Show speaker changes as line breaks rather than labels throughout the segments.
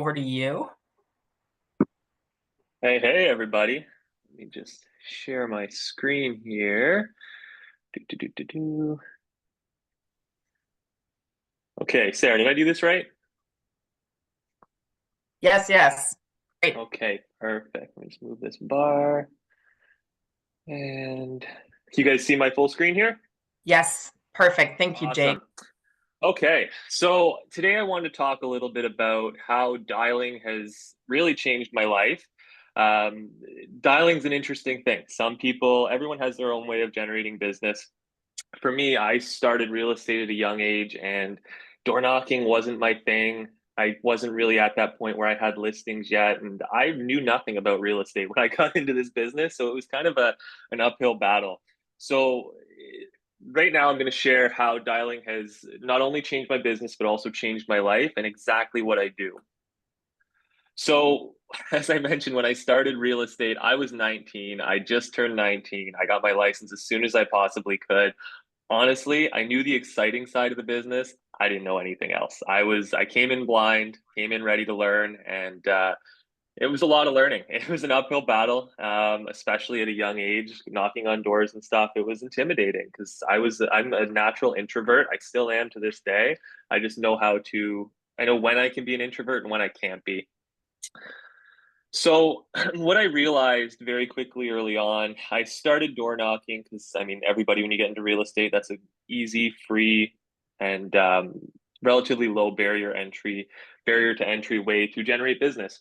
over to you.
Hey, everybody. Let me just share my screen here. Do. Okay, Sarah, did I do this right?
Yes, yes. Great.
Okay, perfect. Let me just move this bar. And you guys see my full screen here?
Yes, perfect. Thank you, Jake.
Awesome. Okay, so today I wanted to talk a little bit about how dialing has really changed my life. Um, Dialing's an interesting thing. Everyone has their own way of generating business. For me, I started real estate at a young age and door knocking wasn't my thing. I wasn't really at that point where I had listings yet, and I knew nothing about real estate when I got into this business. So it was kind of an uphill battle. So right now, I'm going to share how dialing has not only changed my business, but also changed my life and exactly what I do. So, as I mentioned, when I started real estate, I was 19. I just turned 19. I got my license as soon as I possibly could. Honestly, I knew the exciting side of the business. I didn't know anything else. I came in blind, came in ready to learn, and it was a lot of learning. It was an uphill battle, especially at a young age, knocking on doors and stuff. It was intimidating because I'm a natural introvert. I still am to this day. I just know I know when I can be an introvert and when I can't be. So, what I realized very quickly early on, I started door knocking because I mean, everybody, when you get into real estate, that's an easy, free, and relatively low barrier to entry way to generate business.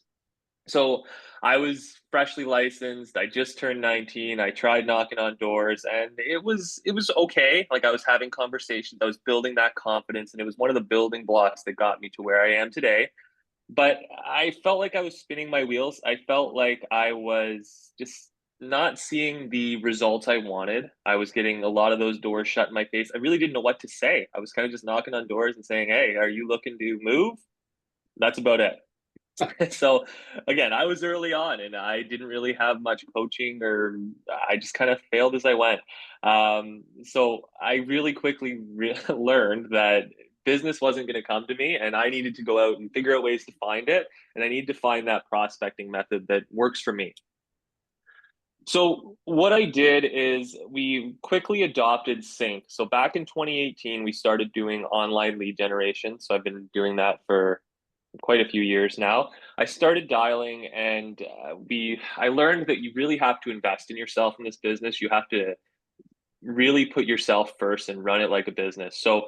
So, I was freshly licensed. I just turned 19. I tried knocking on doors, and it was okay. Like I was having conversations, I was building that confidence, and it was one of the building blocks that got me to where I am today, but I felt like I was spinning my wheels. I felt like I was just not seeing the results I wanted. I was getting a lot of those doors shut in my face. I really didn't know what to say. I was kind of just knocking on doors and saying, "Hey, are you looking to move?" That's about it. So again, I was early on and I didn't really have much coaching, or I just kind of failed as I went. So I really quickly learned that business wasn't going to come to me and I needed to go out and figure out ways to find it. And I need to find that prospecting method that works for me. So what I did is we quickly adopted Sync. So back in 2018, we started doing online lead generation. So I've been doing that for quite a few years now. I started dialing, and I learned that you really have to invest in yourself in this business. You have to really put yourself first and run it like a business. So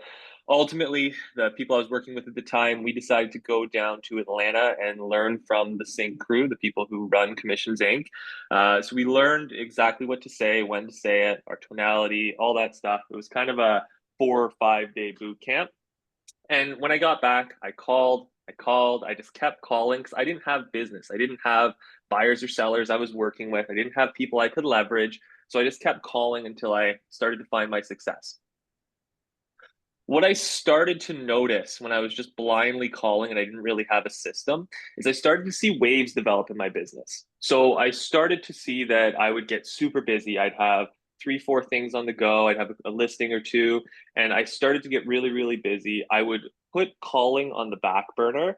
ultimately, the people I was working with at the time, we decided to go down to Atlanta and learn from the Sync crew, the people who run Commissions Inc. So we learned exactly what to say, when to say it, our tonality, all that stuff. It was kind of a 4 or 5 day boot camp. And when I got back, I just kept calling because I didn't have business. I didn't have buyers or sellers I was working with. I didn't have people I could leverage. So I just kept calling until I started to find my success. What I started to notice when I was just blindly calling and I didn't really have a system is I started to see waves develop in my business. So I started to see that I would get super busy. I'd have 3, 4 things on the go. I'd have a listing or two. And I started to get really, really busy. I would put calling on the back burner.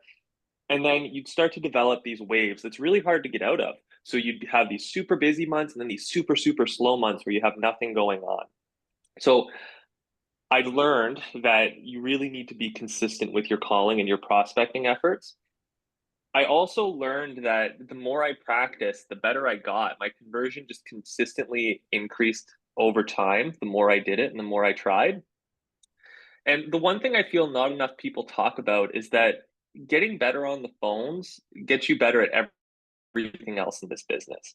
And then you'd start to develop these waves that's really hard to get out of. So you'd have these super busy months and then these super, super slow months where you have nothing going on. So I learned that you really need to be consistent with your calling and your prospecting efforts. I also learned that the more I practiced, the better I got. My conversion just consistently increased over time, the more I did it and the more I tried. And the one thing I feel not enough people talk about is that getting better on the phones gets you better at everything else in this business.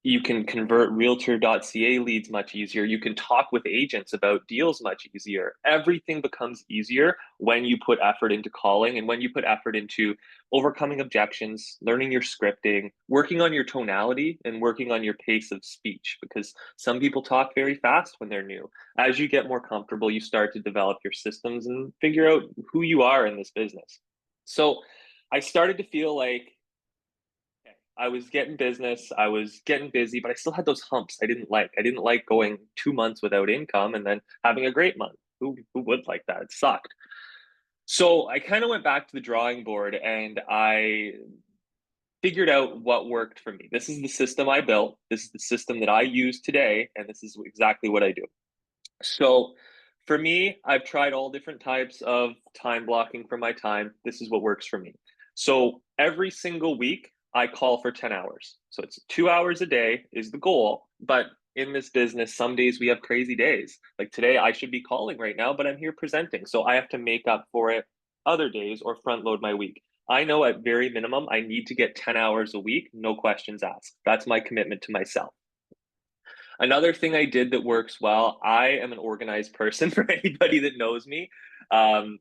You can convert realtor.ca leads much easier. You can talk with agents about deals much easier. Everything becomes easier when you put effort into calling and when you put effort into overcoming objections, learning your scripting, working on your tonality, and working on your pace of speech, because some people talk very fast when they're new. As you get more comfortable, you start to develop your systems and figure out who you are in this business. So I started to feel like I was getting business, I was getting busy, but I still had those humps I didn't like. I didn't like going 2 months without income and then having a great month. Who would like that? It sucked. So I kind of went back to the drawing board and I figured out what worked for me. This is the system I built. This is the system that I use today, and this is exactly what I do. So for me, I've tried all different types of time blocking for my time. This is what works for me. So every single week, I call for 10 hours. So it's 2 hours a day is the goal. But in this business, some days we have crazy days. Like today, I should be calling right now, but I'm here presenting. So I have to make up for it other days or front load my week. I know at very minimum, I need to get 10 hours a week, no questions asked. That's my commitment to myself. Another thing I did that works well, I am an organized person for anybody that knows me. Um,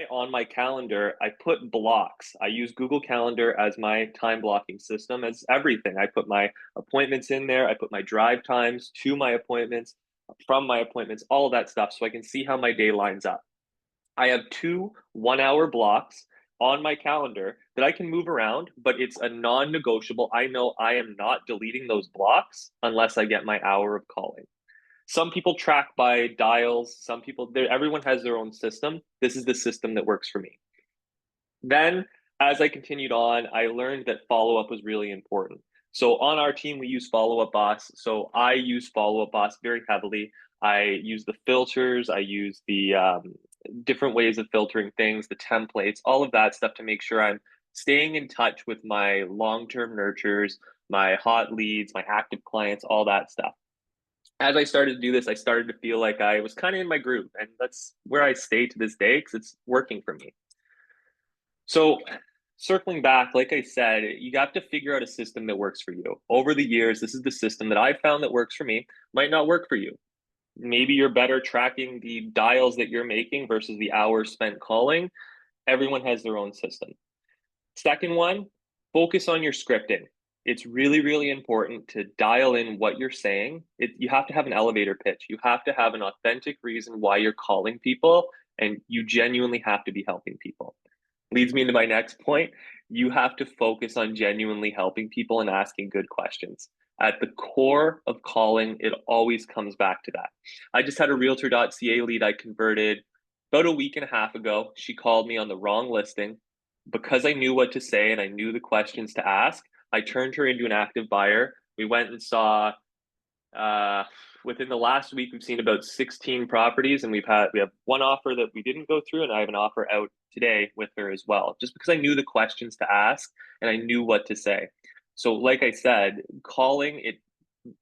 on my calendar, I put blocks. I use Google Calendar as my time blocking system, as everything. I put my appointments in there, I put my drive times to my appointments, from my appointments, all of that stuff, so I can see how my day lines up. I have two 1 hour blocks on my calendar that I can move around, but it's a non negotiable. I know I am not deleting those blocks unless I get my hour of calling. Some people track by dials, some people, everyone has their own system. This is the system that works for me. Then, as I continued on, I learned that follow up was really important. So on our team, we use Follow Up Boss. So I use Follow Up Boss very heavily. I use the filters, I use the different ways of filtering things, the templates, all of that stuff to make sure I'm staying in touch with my long term nurtures, my hot leads, my active clients, all that stuff. As I started to do this, I started to feel like I was kind of in my groove, and that's where I stay to this day because it's working for me. So, circling back, like I said, you have to figure out a system that works for you. Over the years, this is the system that I found that works for me, might not work for you. Maybe you're better tracking the dials that you're making versus the hours spent calling. Everyone has their own system. Second one, focus on your scripting. It's really, really important to dial in what you're saying. You have to have an elevator pitch. You have to have an authentic reason why you're calling people, and you genuinely have to be helping people. Leads me into my next point. You have to focus on genuinely helping people and asking good questions. At the core of calling, it always comes back to that. I just had a realtor.ca lead I converted about a week and a half ago. She called me on the wrong listing. Because I knew what to say and I knew the questions to ask, I turned her into an active buyer. We went and saw uh, within the last week, we've seen about 16 properties, and we have one offer that we didn't go through, and I have an offer out today with her as well, just because I knew the questions to ask and I knew what to say. So, like I said,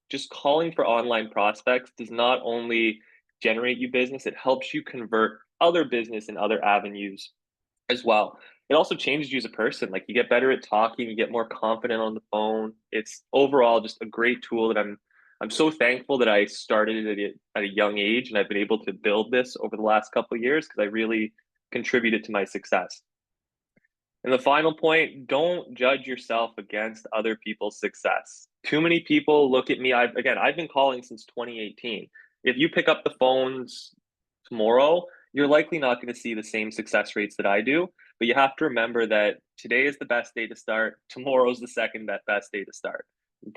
just calling for online prospects does not only generate you business, it helps you convert other business and other avenues as well. It also changes you as a person. Like you get better at talking, you get more confident on the phone. It's overall just a great tool that I'm so thankful that I started it at a young age and I've been able to build this over the last couple of years because I really contributed to my success. And the final point, don't judge yourself against other people's success. Too many people look at me. I've been calling since 2018. If you pick up the phones tomorrow, you're likely not going to see the same success rates that I do. But you have to remember that today is the best day to start. Tomorrow's the second best day to start.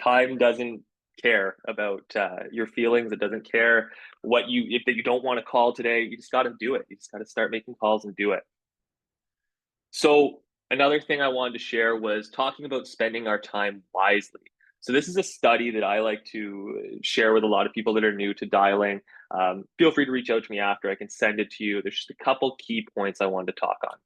Time doesn't care about your feelings. It doesn't care if you don't want to call today. You just got to do it. You just got to start making calls and do it. So another thing I wanted to share was talking about spending our time wisely. So this is a study that I like to share with a lot of people that are new to dialing. Feel free to reach out to me after. I can send it to you. There's just a couple key points I wanted to talk on.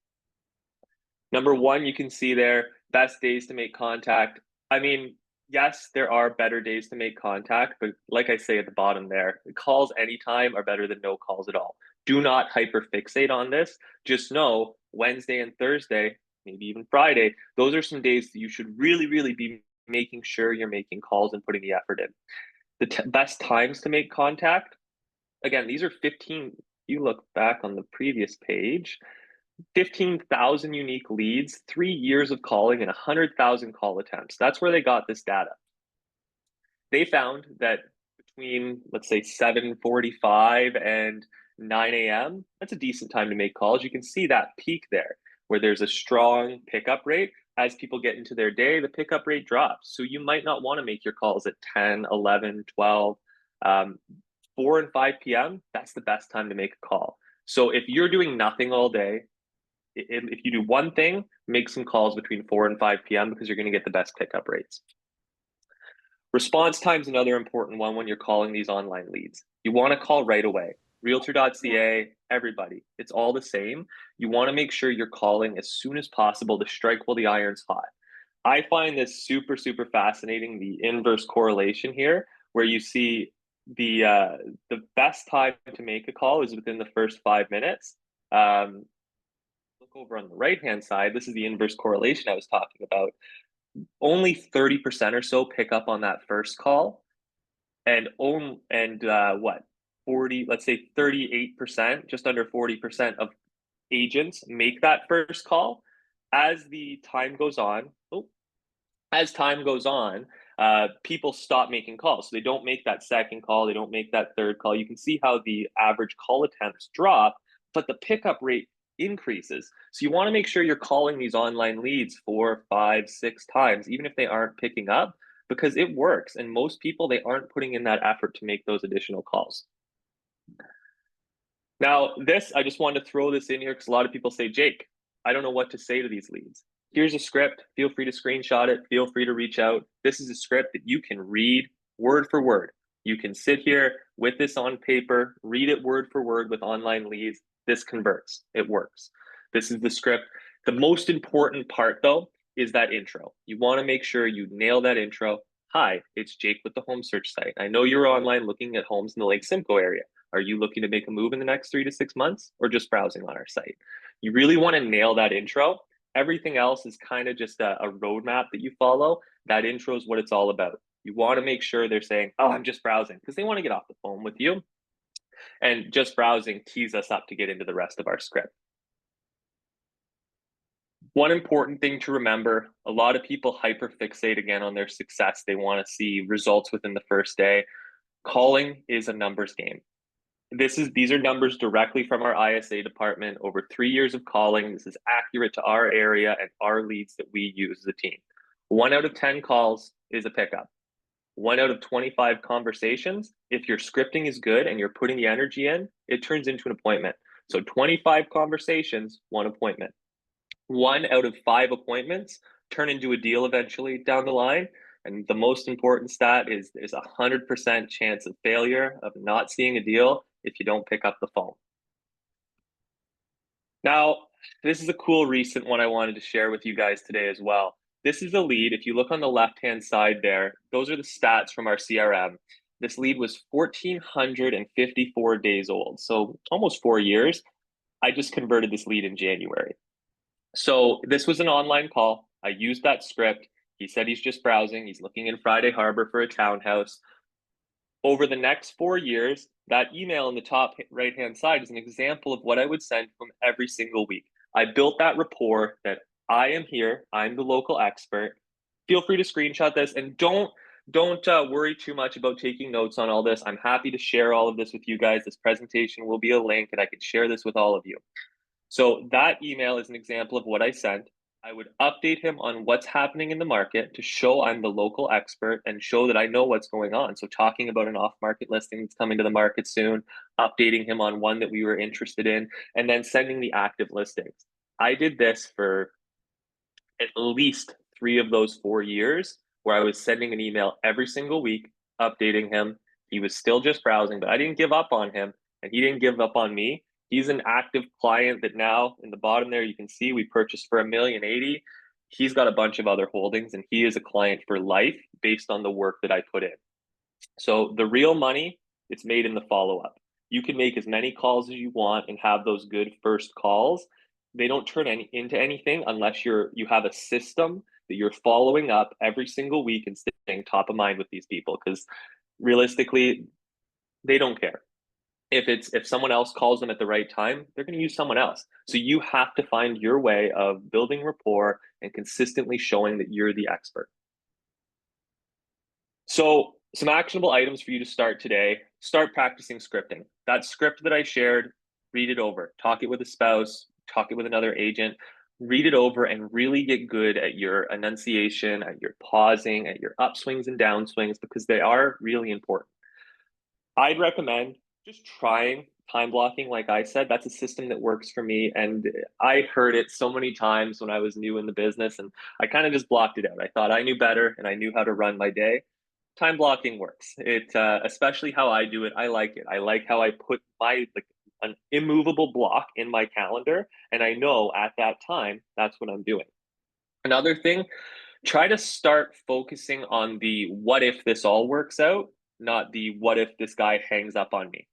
Number one, you can see there, best days to make contact. I mean, yes, there are better days to make contact, but like I say at the bottom there, calls anytime are better than no calls at all. Do not hyperfixate on this. Just know Wednesday and Thursday, maybe even Friday, those are some days that you should really, really be making sure you're making calls and putting the effort in. The best times to make contact, again, these are 15. You look back on the previous page, 15,000 unique leads, 3 years of calling, and 100,000 call attempts. That's where they got this data. They found that between, let's say, 7:45 and 9 a.m., that's a decent time to make calls. You can see that peak there where there's a strong pickup rate. As people get into their day, the pickup rate drops. So you might not want to make your calls at 10, 11, 12. 4 and 5 p.m., that's the best time to make a call. So if you're doing nothing all day, If you do one thing, make some calls between 4 and 5 p.m. because you're going to get the best pickup rates. Response time is another important one when you're calling these online leads. You want to call right away. Realtor.ca, everybody, it's all the same. You want to make sure you're calling as soon as possible to strike while the iron's hot. I find this super, super fascinating, the inverse correlation here, where you see the best time to make a call is within the first 5 minutes. Look over on the right-hand side, this is the inverse correlation I was talking about. Only 30% or so pick up on that first call, and what 40, let's say 38%, just under 40% of agents make that first call. As the time goes on, as time goes on, people stop making calls. So they don't make that second call, they don't make that third call. You can see how the average call attempts drop, but the pickup rate increases. So you want to make sure you're calling these online leads 4, 5, 6 times, even if they aren't picking up, because it works. And most people, they aren't putting in that effort to make those additional calls. Now, I just wanted to throw this in here because a lot of people say, Jake, I don't know what to say to these leads. Here's a script. Feel free to screenshot it. Feel free to reach out. This is a script that you can read word for word. You can sit here with this on paper, read it word for word with online leads. This converts. It works. This is the script. The most important part, though, is that intro. You want to make sure you nail that intro. Hi, it's Jake with the home search site. I know you're online looking at homes in the Lake Simcoe area. Are you looking to make a move in the next 3 to 6 months, or just browsing on our site? You really want to nail that intro. Everything else is kind of just a roadmap that you follow. That intro is what it's all about. You want to make sure they're saying, oh, I'm just browsing, because they want to get off the phone with you. And just browsing tees us up to get into the rest of our script. One important thing to remember, a lot of people hyperfixate again on their success. They want to see results within the first day. Calling is a numbers game. These are numbers directly from our ISA department over 3 years of calling. This is accurate to our area and our leads that we use as a team. 1 out of 10 calls is a pickup. 1 out of 25 conversations, if your scripting is good and you're putting the energy in, it turns into an appointment. So 25 conversations, 1 appointment. 1 out of 5 appointments turn into a deal eventually down the line. And the most important stat is there's a 100% chance of failure of not seeing a deal if you don't pick up the phone. Now, this is a cool recent one I wanted to share with you guys today as well. This is a lead. If you look on the left-hand side there, those are the stats from our CRM. This lead was 1,454 days old, so almost 4 years. I just converted this lead in January. So this was an online call. I used that script. He said he's just browsing. He's looking in Friday Harbor for a townhouse. Over the next 4 years, that email in the top right-hand side is an example of what I would send from every single week. I built that rapport that I am here. I'm the local expert. Feel free to screenshot this, and don't worry too much about taking notes on all this. I'm happy to share all of this with you guys. This presentation will be a link, and I can share this with all of you. So that email is an example of what I sent. I would update him on what's happening in the market to show I'm the local expert and show that I know what's going on. So talking about an off-market listing that's coming to the market soon, updating him on one that we were interested in, and then sending the active listings. I did this for at least 3 of those 4 years, where I was sending an email every single week, updating him. He was still just browsing, but I didn't give up on him, and he didn't give up on me. He's an active client that now in the bottom there, you can see we purchased for $1,080,000. He's got a bunch of other holdings, and he is a client for life based on the work that I put in. So the real money, it's made in the follow-up. You can make as many calls as you want and have those good first calls. They don't turn into anything unless you have a system that you're following up every single week and staying top of mind with these people, because realistically, they don't care. If someone else calls them at the right time, they're going to use someone else. So you have to find your way of building rapport and consistently showing that you're the expert. So some actionable items for you to start today. Start practicing scripting. That script that I shared, read it over. Talk it with a spouse, talk it with another agent. Read it over and really get good at your enunciation, at your pausing, at your upswings and downswings, because they are really important. I'd recommend just trying time blocking, like I said, that's a system that works for me. And I heard it so many times when I was new in the business, and I kind of just blocked it out. I thought I knew better and I knew how to run my day. Time blocking works. Especially how I do it. I like it. I like how I put my like an immovable block in my calendar, and I know at that time that's what I'm doing. Another thing, try to start focusing on the what if this all works out, not the what if this guy hangs up on me,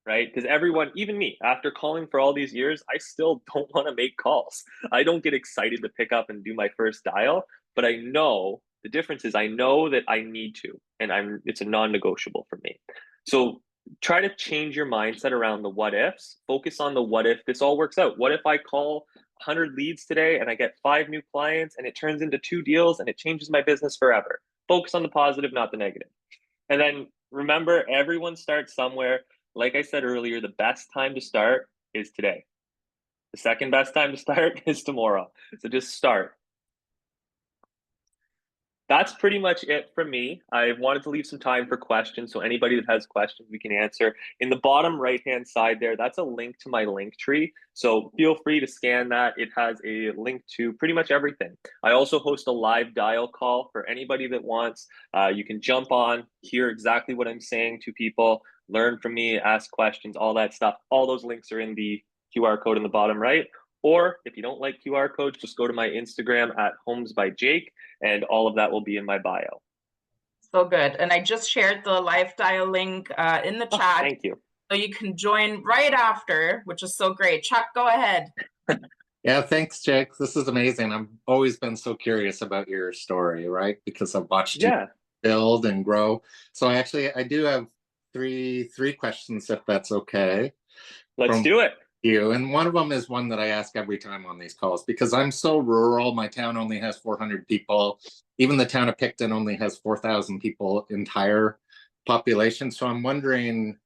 right? Because everyone, even me, after calling for all these years, I still don't want to make calls. I don't get excited to pick up and do my first dial, but I know the difference is I know that I need to, and it's a non-negotiable for me. So try to change your mindset around the what ifs. Focus on the what if this all works out. What if I call 100 leads today and I get 5 new clients and it turns into 2 deals and it changes my business forever? Focus on the positive, not the negative. And then remember, everyone starts somewhere. Like I said earlier, the best time to start is today. The second best time to start is tomorrow. So just start. That's pretty much it from me. I wanted to leave some time for questions. So anybody that has questions, we can answer. In the bottom right-hand side there, that's a link to my link tree. So feel free to scan that. It has a link to pretty much everything. I also host a live dial call for anybody that wants. You can jump on, hear exactly what I'm saying to people, learn from me, ask questions, all that stuff. All those links are in the QR code in the bottom right. Or if you don't like QR codes, just go to my Instagram at Homes by Jake, and all of that will be in my bio.
So good. And I just shared the lifestyle link in the chat.
Thank you.
So you can join right after, which is so great. Chuck, go ahead.
Yeah, thanks, Jake. This is amazing. I've always been so curious about your story, right? Because I've watched you build and grow. So I do have three questions, if that's okay.
Let's do it.
You. And one of them is one that I ask every time on these calls because I'm so rural. My town only has 400 people. Even the town of Picton only has 4,000 people entire population. So I'm wondering,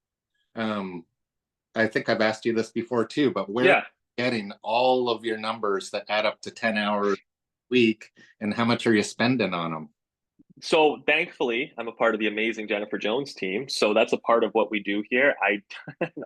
I think I've asked you this before too, but where are you getting all of your numbers that add up to 10 hours a week, and how much are you spending on them?
So thankfully, I'm a part of the amazing Jennifer Jones team. So that's a part of what we do here.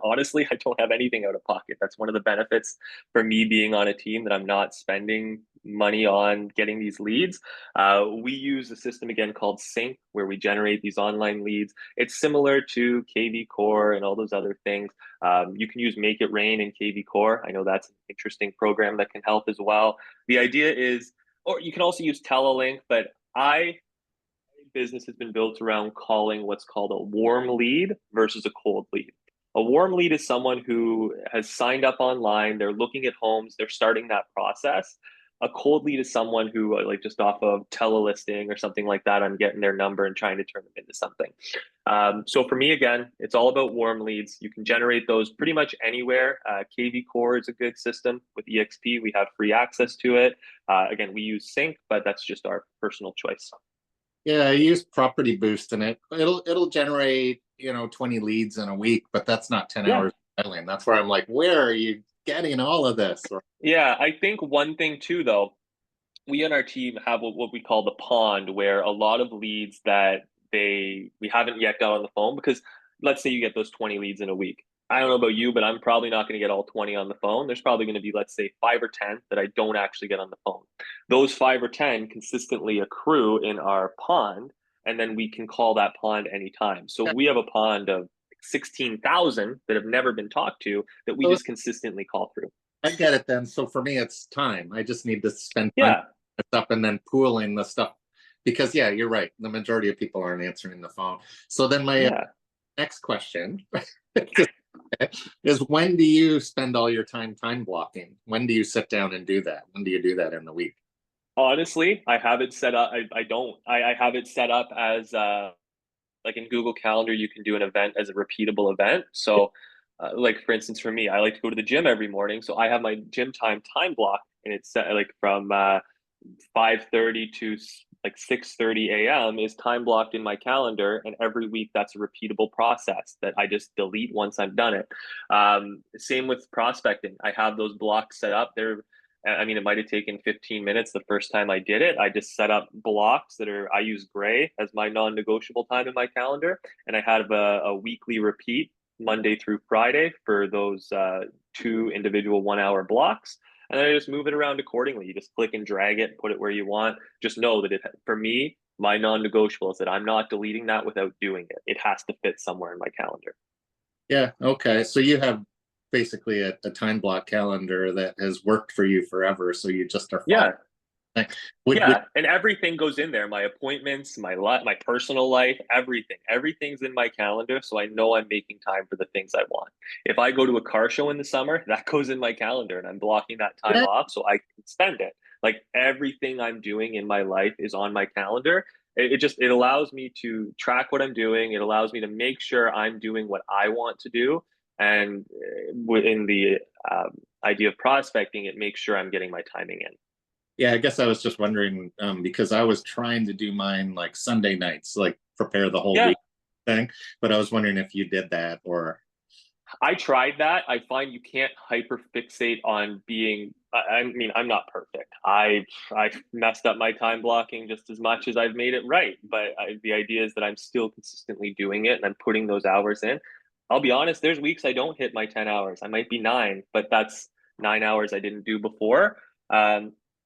Honestly, I don't have anything out of pocket. That's one of the benefits for me being on a team, that I'm not spending money on getting these leads. We use a system again called Sync, where we generate these online leads. It's similar to KV Core and all those other things. You can use Make It Rain in KV Core. I know that's an interesting program that can help as well. The idea is, or you can also use Telelink, but business has been built around calling what's called a warm lead versus a cold lead. A warm lead is someone who has signed up online, they're looking at homes, they're starting that process. A cold lead is someone who, like just off of telelisting or something like that, I'm getting their number and trying to turn them into something. So for me, again, it's all about warm leads. You can generate those pretty much anywhere. KV Core is a good system. With EXP, we have free access to it. Again, we use Sync, but that's just our personal choice.
Yeah, I use Property Boost, and it'll generate 20 leads in a week, but that's not 10 hours dialing. That's where I'm like, where are you getting all of this?
Yeah, I think one thing too, though, we on our team have what we call the pond, where a lot of leads that we haven't yet got on the phone, because let's say you get those 20 leads in a week. I don't know about you, but I'm probably not going to get all 20 on the phone. There's probably going to be, let's say, 5 or 10 that I don't actually get on the phone. Those 5 or 10 consistently accrue in our pond, and then we can call that pond anytime. So we have a pond of 16,000 that have never been talked to that we just consistently call through.
I get it then. So for me, it's time. I just need to spend time stuff and then pooling the stuff. Because you're right. The majority of people aren't answering the phone. So then my next question is, when do you spend all your time blocking? When do you sit down and do that? When do you do that in the week?
Honestly, I have it set up. I don't. I have it set up as like in Google Calendar, you can do an event as a repeatable event. So like for instance, for me, I like to go to the gym every morning. So I have my gym time block, and it's set like from 5:30 to like 6:30 a.m. is time blocked in my calendar. And every week that's a repeatable process that I just delete once I've done it. Same with prospecting. I have those blocks set up. I mean, it might have taken 15 minutes the first time I did it. I just set up blocks I use gray as my non-negotiable time in my calendar. And I have a weekly repeat Monday through Friday for those 2 individual 1 hour blocks. And then I just move it around accordingly. You just click and drag it, put it where you want. Just know that for me, my non-negotiable is that I'm not deleting that without doing it. It has to fit somewhere in my calendar.
Yeah. Okay. So you have basically a time block calendar that has worked for you forever. So you just are
Yeah.
Would,
And everything goes in there. My appointments, my personal life, everything's in my calendar. So I know I'm making time for the things I want. If I go to a car show in the summer, that goes in my calendar and I'm blocking that time off so I can spend it. Like everything I'm doing in my life is on my calendar. It allows me to track what I'm doing. It allows me to make sure I'm doing what I want to do. And within the idea of prospecting, it makes sure I'm getting my timing in.
Yeah, I guess I was just wondering because I was trying to do mine like Sunday nights, like prepare the whole week thing. But I was wondering if you did that or.
I tried that. I find you can't hyper fixate on being. I mean, I'm not perfect. I messed up my time blocking just as much as I've made it right. But the idea is that I'm still consistently doing it and I'm putting those hours in. I'll be honest. There's weeks I don't hit my 10 hours. I might be 9, but that's 9 hours I didn't do before.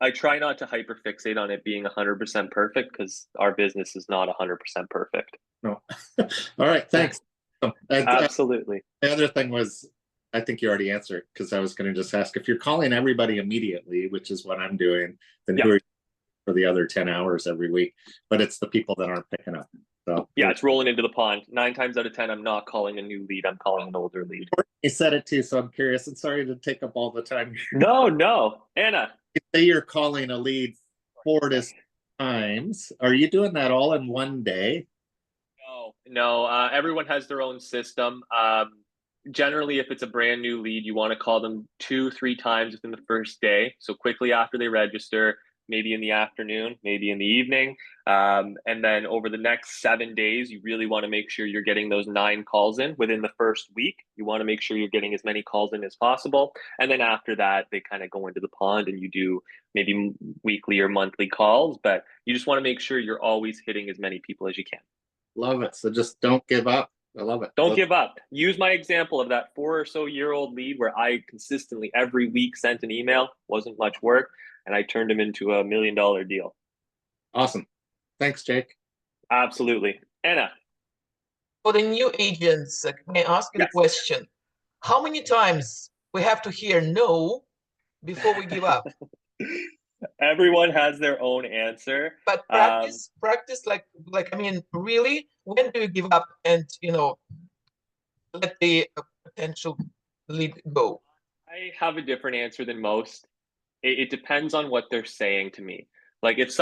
I try not to hyper fixate on it being 100% perfect because our business is not 100% perfect.
No. All right. Thanks.
Absolutely.
The other thing was, I think you already answered because I was going to just ask if you're calling everybody immediately, which is what I'm doing, then who are you for the other 10 hours every week? But it's the people that aren't picking up. So
it's rolling into the pond. 9 times out of 10, I'm not calling a new lead. I'm calling an older lead.
You said it too, so I'm curious. And sorry to take up all the time.
No, Anna.
You say you're calling a lead 4 to 6 times. Are you doing that all in one day?
No. Everyone has their own system. Generally, if it's a brand new lead, you want to call them 2-3 times within the first day. So quickly after they register, maybe in the afternoon, maybe in the evening. And then over the next 7 days, you really want to make sure you're getting those 9 calls in within the first week. You want to make sure you're getting as many calls in as possible. And then after that, they kind of go into the pond and you do maybe weekly or monthly calls. But you just want to make sure you're always hitting as many people as you can.
Love it. So just don't give up. I love it.
Don't give up. Use my example of that 4 or so year old lead where I consistently every week sent an email, wasn't much work, and I turned him into $1 million deal.
Awesome. Thanks, Jake.
Absolutely. Anna.
For the new agents, can I ask you the question? How many times we have to hear no before we give up?
Everyone has their own answer.
But practice like I mean, really, when do you give up and let the potential lead go?
I have a different answer than most. It depends on what they're saying to me. Like if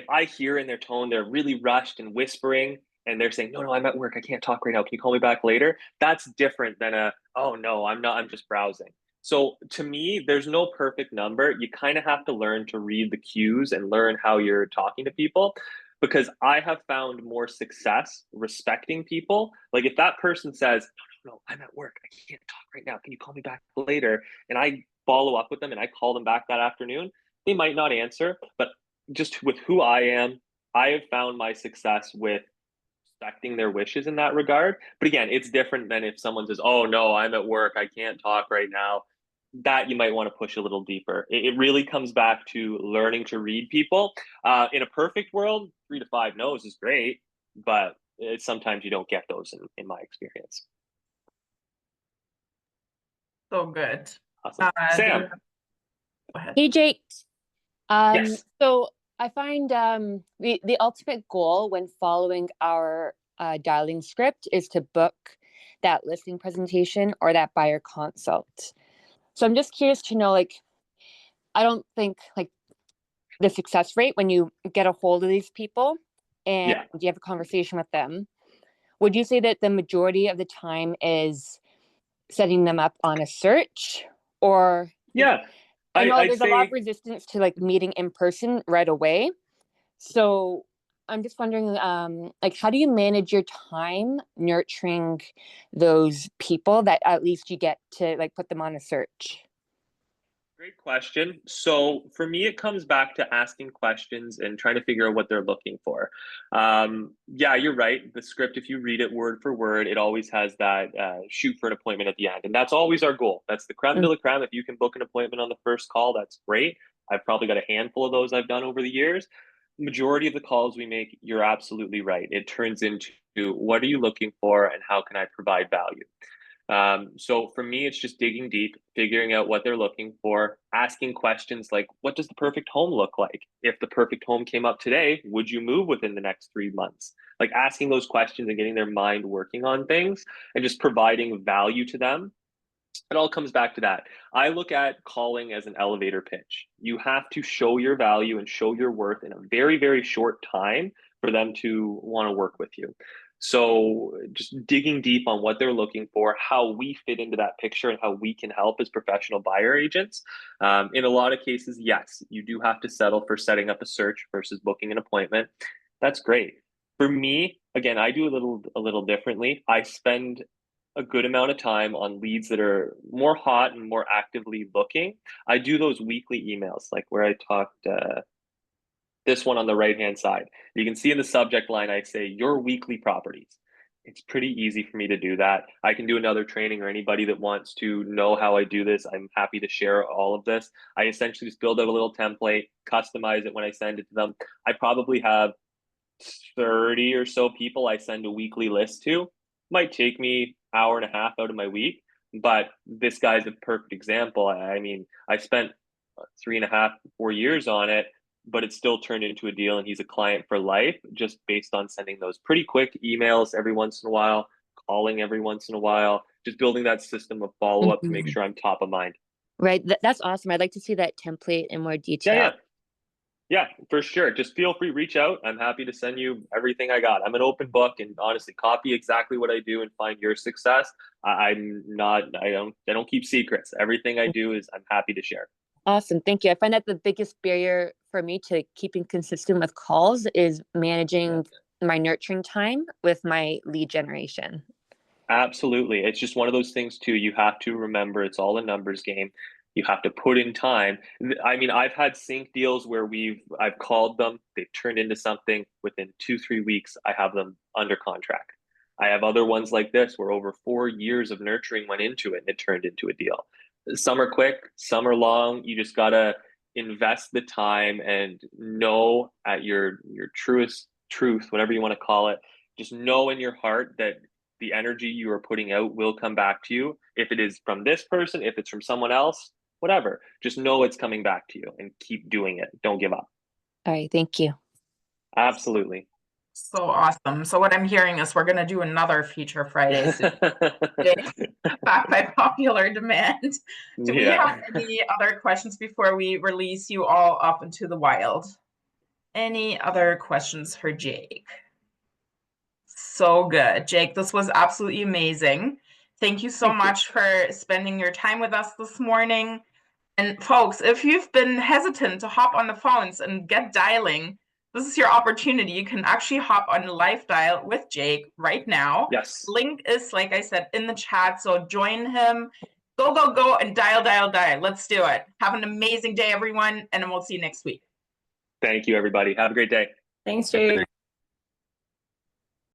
I hear in their tone they're really rushed and whispering and they're saying, no, I'm at work, I can't talk right now, can you call me back later? That's different than oh no, I'm not, I'm just browsing. So to me, there's no perfect number. You kind of have to learn to read the cues and learn how you're talking to people, because I have found more success respecting people. Like if that person says, no, I'm at work, I can't talk right now, can you call me back later? And I follow up with them and I call them back that afternoon, they might not answer. But just with who I am, I have found my success with respecting their wishes in that regard. But again, it's different than if someone says, oh no, I'm at work, I can't talk right now. That you might want to push a little deeper. It really comes back to learning to read people. In a perfect world, 3 to 5 no's is great, but sometimes you don't get those in my experience.
So good.
Awesome. Sam.
Hey, Jake.
Yes.
So I find the ultimate goal when following our dialing script is to book that listing presentation or that buyer consult. So I'm just curious to know, like, I don't think like the success rate when you get a hold of these people and you have a conversation with them, would you say that the majority of the time is setting them up on a search? Or I know there's a lot of resistance to like meeting in person right away. So I'm just wondering, like, how do you manage your time nurturing those people that at least you get to like put them on a search?
Great question. So for me, it comes back to asking questions and trying to figure out what they're looking for. Yeah, you're right. The script, if you read it word for word, it always has that shoot for an appointment at the end. And that's always our goal. That's the creme de la creme. If you can book an appointment on the first call, that's great. I've probably got a handful of those I've done over the years. Majority of the calls we make, you're absolutely right. It turns into what are you looking for and how can I provide value? So for me, it's just digging deep, figuring out what they're looking for, asking questions like, what does the perfect home look like? If the perfect home came up today, would you move within the next 3 months? Like asking those questions and getting their mind working on things and just providing value to them. It all comes back to that. I look at calling as an elevator pitch. You have to show your value and show your worth in a very, very short time for them to want to work with you. So just digging deep on what they're looking for, how we fit into that picture and how we can help as professional buyer agents. In a lot of cases, yes, you do have to settle for setting up a search versus booking an appointment. That's great. For me, again, I do a little differently. I spend a good amount of time on leads that are more hot and more actively looking. I do those weekly emails, like where I talked this one on the right hand side. You can see in the subject line, I say your weekly properties. It's pretty easy for me to do that. I can do another training, or anybody that wants to know how I do this, I'm happy to share all of this. I essentially just build out a little template, customize it when I send it to them. I probably have 30 or so people I send a weekly list to. Might take me hour and a half out of my week, but this guy's a perfect example. I mean, I spent 3.5, 4 years on it, but it still turned into a deal, and he's a client for life just based on sending those pretty quick emails every once in a while, calling every once in a while, just building that system of follow-up to make sure I'm top of mind.
Right. That's awesome. I'd like to see that template in more detail.
Yeah, for sure. Just feel free, reach out. I'm happy to send you everything I got. I'm an open book, and honestly, copy exactly what I do and find your success. I don't keep secrets. Everything I do is I'm happy to share.
Awesome. Thank you. I find that the biggest barrier for me to keeping consistent with calls is managing my nurturing time with my lead generation.
Absolutely. It's just one of those things too. You have to remember it's all a numbers game. You have to put in time. I mean, I've had sync deals where I've called them, they've turned into something within 2-3 weeks. I have them under contract. I have other ones like this where over 4 years of nurturing went into it and it turned into a deal. Some are quick, some are long. You just gotta invest the time and know at your truest truth, whatever you want to call it. Just know in your heart that the energy you are putting out will come back to you. If it is from this person, if it's from someone else, whatever, just know it's coming back to you and keep doing it. Don't give up.
All right. Thank you.
Absolutely.
So awesome. So what I'm hearing is we're going to do another Feature Friday soon. Back by popular demand. Do we have any other questions before we release you all up into the wild? Any other questions for Jake? So good. Jake, this was absolutely amazing. Thank you so much for spending your time with us this morning. And folks, if you've been hesitant to hop on the phones and get dialing, this is your opportunity. You can actually hop on live dial with Jake right now.
Yes.
Link is, like I said, in the chat. So join him. Go, and dial. Let's do it. Have an amazing day, everyone. And we'll see you next week.
Thank you, everybody. Have a great day.
Thanks, Jake.